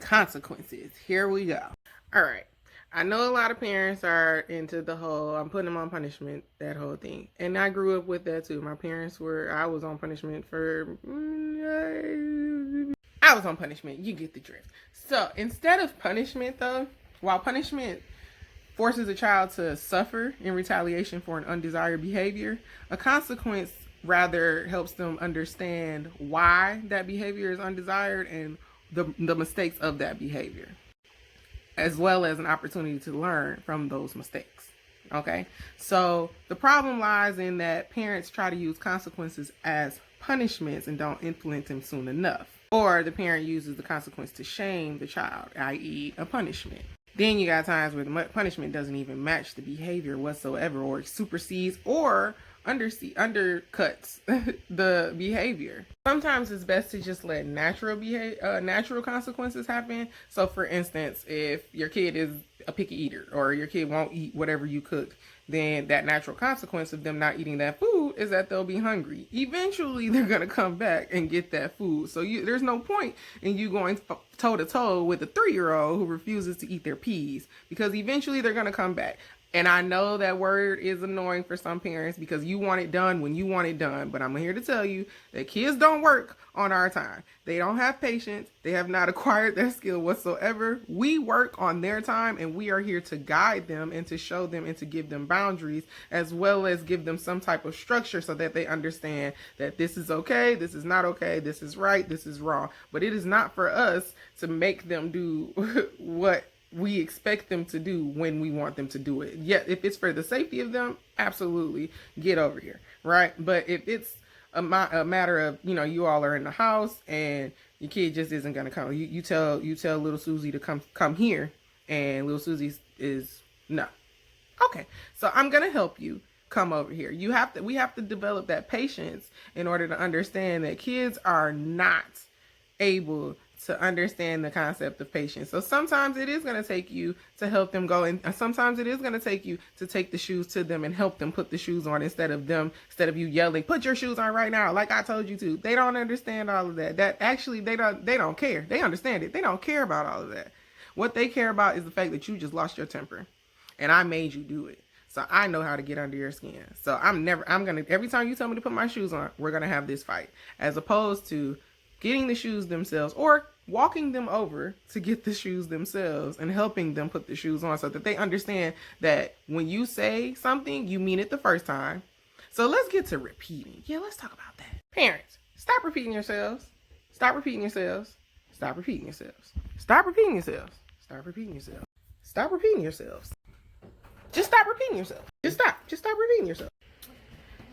consequences. Here we go. All right. I know a lot of parents are into the whole I'm putting them on punishment, that whole thing. And I grew up with that too. I was on punishment for I was on punishment. You get the drift. So instead of punishment, though, while punishment forces a child to suffer in retaliation for an undesired behavior, a consequence rather helps them understand why that behavior is undesired and the mistakes of that behavior, as well as an opportunity to learn from those mistakes. Okay? So the problem lies in that parents try to use consequences as punishments and don't implement them soon enough. Or the parent uses the consequence to shame the child, i.e., a punishment. Then you got times where the punishment doesn't even match the behavior whatsoever, or supersedes or undercuts the behavior. Sometimes it's best to just let natural consequences happen. So, for instance, if your kid is a picky eater or your kid won't eat whatever you cook, then that natural consequence of them not eating that food is that they'll be hungry. Eventually, they're going to come back and get that food. So there's no point in you going toe-to-toe with a 3-year-old who refuses to eat their peas, because eventually they're going to come back. And I know that word is annoying for some parents because you want it done when you want it done. But I'm here to tell you that kids don't work on our time. They don't have patience. They have not acquired that skill whatsoever. We work on their time, and we are here to guide them and to show them and to give them boundaries, as well as give them some type of structure so that they understand that this is okay, this is not okay, this is right, this is wrong. But it is not for us to make them do what we expect them to do when we want them to do it. Yet, if it's for the safety of them, absolutely get over here, right? But if it's a matter of, you all are in the house and your kid just isn't gonna come, you tell little Susie to come here, and little Susie is no. Okay, so I'm gonna help you come over here. We have to develop that patience in order to understand that kids are not able to understand the concept of patience. So sometimes it is going to take you to help them go, and sometimes it is going to take you to take the shoes to them and help them put the shoes on instead of you yelling, "Put your shoes on right now," like I told you to. They don't understand all of that. That actually they don't care. They understand it. They don't care about all of that. What they care about is the fact that you just lost your temper and I made you do it. So I know how to get under your skin. So every time you tell me to put my shoes on, we're going to have this fight, as opposed to getting the shoes themselves or walking them over to get the shoes themselves and helping them put the shoes on, so that they understand that when you say something, you mean it the first time. So let's get to repeating. Yeah, let's talk about that. Parents, stop repeating yourselves. Stop repeating yourselves. Stop repeating yourselves. Stop repeating yourselves. Stop repeating yourselves. Stop repeating yourselves. Just stop repeating yourself. Just stop repeating yourself.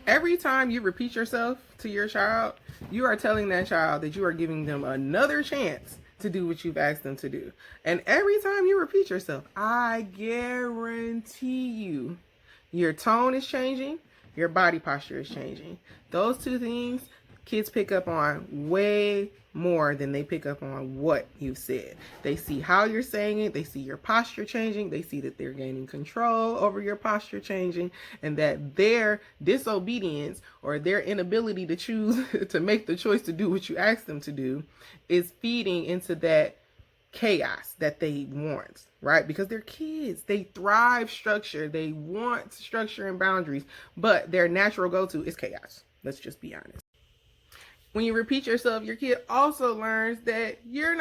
Every time you repeat yourself to your child, you are telling that child that you are giving them another chance to do what you've asked them to do. And every time you repeat yourself, I guarantee you, your tone is changing, your body posture is changing. Those two things kids pick up on way more than they pick up on what you said. They see how you're saying it. They see your posture changing. They see that they're gaining control over your posture changing, and that their disobedience or their inability to choose to make the choice to do what you ask them to do is feeding into that chaos that they want, right? Because they're kids. They thrive structure. They want structure and boundaries, but their natural go-to is chaos. Let's just be honest. When you repeat yourself, your kid also learns that you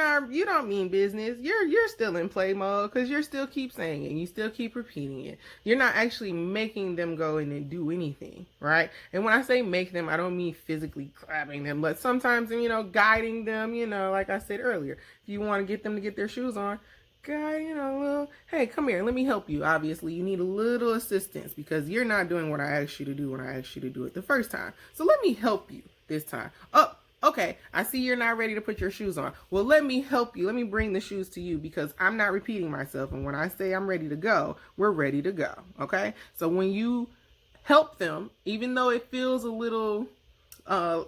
don't mean business. You're still in play mode because you still keep saying it. You still keep repeating it. You're not actually making them go in and do anything, right? And when I say make them, I don't mean physically grabbing them, but sometimes, guiding them, like I said earlier, if you want to get them to get their shoes on, guy, hey, come here, let me help you. Obviously, you need a little assistance because you're not doing what I asked you to do when I asked you to do it the first time. So let me help you this time. Oh, okay, I see you're not ready to put your shoes on. Well, let me help you. Let me bring the shoes to you because I'm not repeating myself. And when I say I'm ready to go, we're ready to go. Okay? So when you help them, even though it feels a little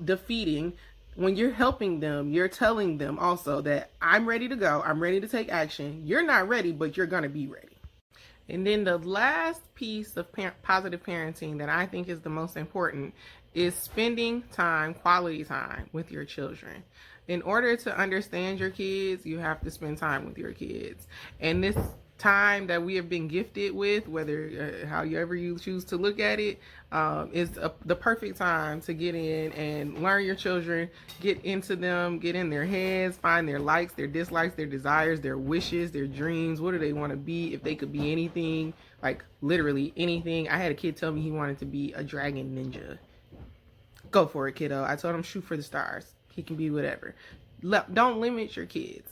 defeating, when you're helping them, you're telling them also that I'm ready to go. I'm ready to take action. You're not ready, but you're going to be ready. And then the last piece of positive parenting that I think is the most important is spending time, quality time with your children. in order to understand your kids, you have to spend time with your kids. And this time that we have been gifted with, whether however you choose to look at it, is the perfect time to get in and learn your children, get into them, get in their heads, find their likes, their dislikes, their desires, their wishes, their dreams. What do they want to be? If they could be anything, like literally anything. I had a kid tell me he wanted to be a dragon ninja. Go for it, kiddo. I told him shoot for the stars. He can be whatever. Don't limit your kids.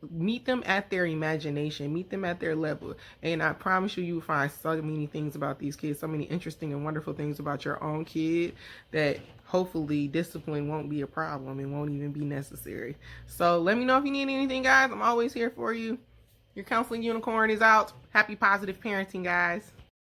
Meet them at their imagination. Meet them at their level. And I promise you, you will find so many things about these kids, so many interesting and wonderful things about your own kid, that hopefully discipline won't be a problem and won't even be necessary. So let me know if you need anything, guys. I'm always here for you. Your counseling unicorn is out. Happy positive parenting, guys.